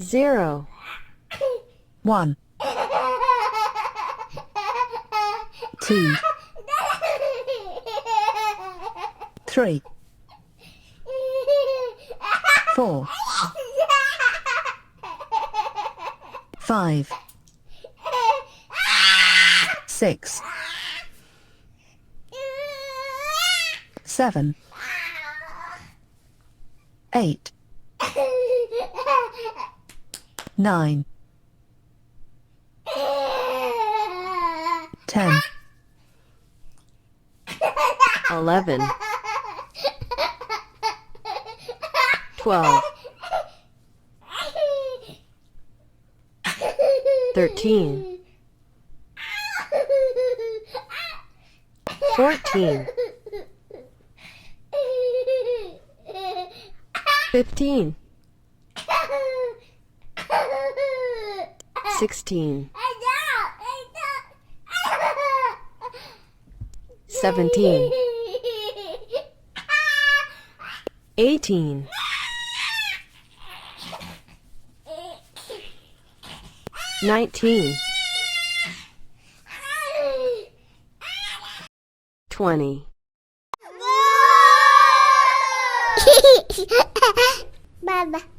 0, 1, 2, 3, 4, 5, 6, 7, 8, 9, 10, 11, 12, 13, 14, 15, 16, 17, 18, 19, 20. Baba.